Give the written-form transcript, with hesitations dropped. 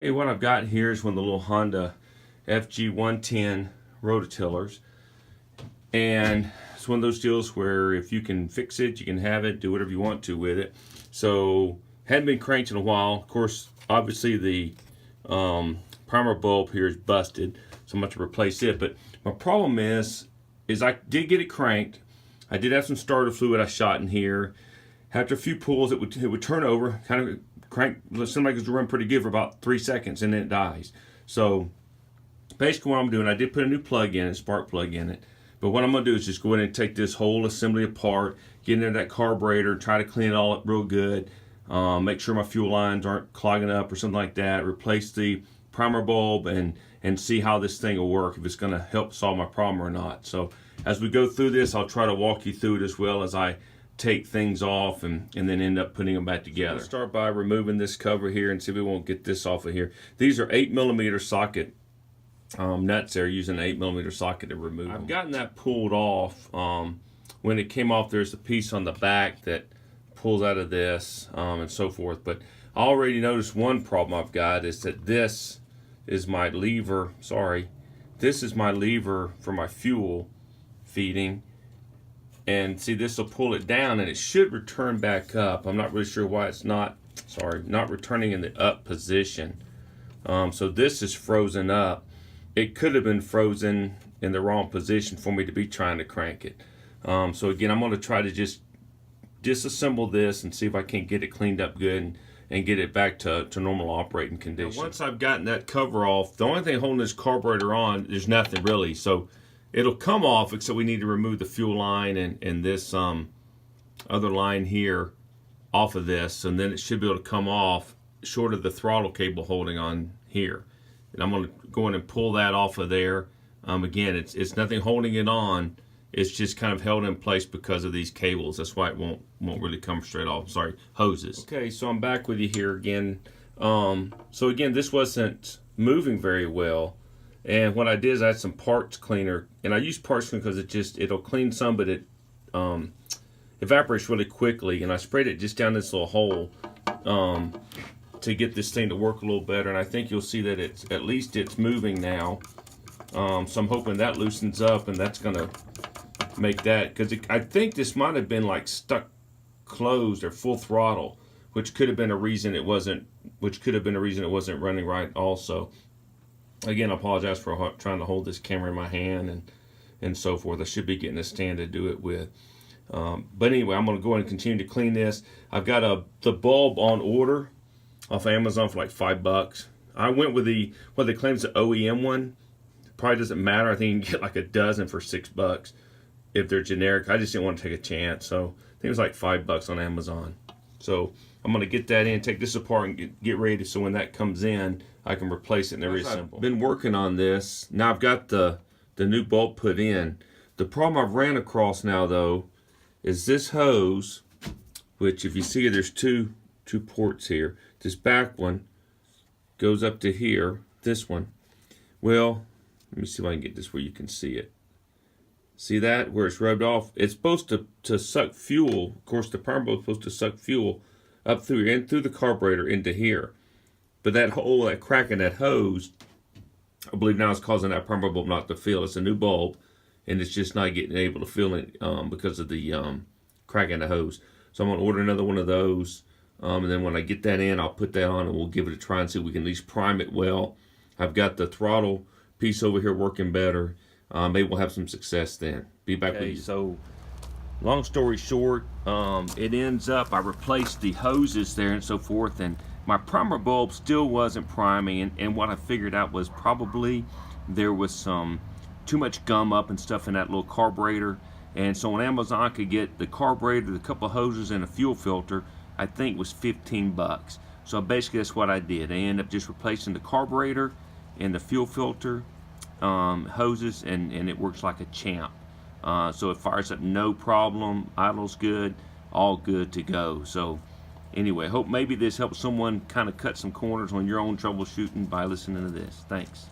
Hey, what I've got here is one of the little Honda FG110 rototillers, and it's one of those deals where if you can fix it, you can have it, do whatever you want to with it. So hadn't been cranked in a while. Of course, obviously the primer bulb here is busted, so I'm going to replace it. But my problem is I did get it cranked. I did have some starter fluid I shot in here. After a few pulls, it would turn over, kind of crank. Somebody goes to run pretty good for about 3 seconds, and then it dies. So basically, what I'm doing, I did put a new plug in, a spark plug in it. But what I'm going to do is just go in and take this whole assembly apart, get into that carburetor, try to clean it all up real good, make sure my fuel lines aren't clogging up or something like that, replace the primer bulb, and see how this thing will work, if it's going to help solve my problem or not. So as we go through this, I'll try to walk you through it as well as I take things off and then end up putting them back together. I'll start by removing this cover here and see if we won't get this off of here. These are 8mm socket nuts there, using an 8mm socket to remove them. I've gotten that pulled off. When it came off, there's a piece on the back that pulls out of this and so forth. But I already noticed one problem I've got is that this is my lever. This is my lever for my fuel feeding. And see, this will pull it down and it should return back up. I'm not really sure why it's not returning in the up position. So this is frozen up. It could have been frozen in the wrong position for me to be trying to crank it. So again, I'm going to try to just disassemble this and see if I can get it cleaned up good and get it back to normal operating condition. Now, once I've gotten that cover off, the only thing holding this carburetor on, there's nothing really. So it'll come off, except we need to remove the fuel line and this other line here off of this, and then it should be able to come off short of the throttle cable holding on here. And I'm going to go in and pull that off of there. Again, it's nothing holding it on. It's just kind of held in place because of these cables. That's why it won't really come straight off. Sorry, hoses. Okay, so I'm back with you here again. So again, this wasn't moving very well. And what I did is I had some parts cleaner, and I use parts cleaner because it'll clean some, but it evaporates really quickly. And I sprayed it just down this little hole to get this thing to work a little better. And I think you'll see that at least it's moving now. So I'm hoping that loosens up, and that's gonna make that, because I think this might have been like stuck closed or full throttle, which could have been a reason it wasn't. Running right also. Again, I apologize for trying to hold this camera in my hand and so forth. I should be getting a stand to do it with. But anyway, I'm going to go ahead and continue to clean this. I've got the bulb on order off Amazon for like $5. I went with what they claim is the OEM one. Probably doesn't matter. I think you can get like a dozen for $6 if they're generic. I just didn't want to take a chance. So I think it was like $5 on Amazon. So I'm going to get that in, take this apart, and get ready so when that comes in, I can replace it, and they're really simple. I've been working on this. Now I've got the new bulb put in. The problem I've ran across now, though, is this hose, which if you see, there's two ports here. This back one goes up to here, this one. Well, let me see if I can get this where you can see it. See that, where it's rubbed off? It's supposed to suck fuel. Of course, the primer bulb is supposed to suck fuel up through the carburetor into here. But that hole, that crack in that hose, I believe now is causing that primer bulb not to fill. It's a new bulb, and it's just not getting able to fill it because of the crack in the hose. So I'm going to order another one of those, and then when I get that in, I'll put that on, and we'll give it a try and see if we can at least prime it well. I've got the throttle piece over here working better. Maybe we'll have some success then. Be back with you. So, long story short, it ends up, I replaced the hoses there and so forth, and my primer bulb still wasn't priming, and what I figured out was probably there was some too much gum up and stuff in that little carburetor. And so on Amazon, I could get the carburetor, a couple of hoses, and a fuel filter. I think it was $15. So basically that's what I did. I ended up just replacing the carburetor and the fuel filter hoses, and it works like a champ. So it fires up no problem, idles good, all good to go. So anyway, hope maybe this helps someone kind of cut some corners on your own troubleshooting by listening to this. Thanks.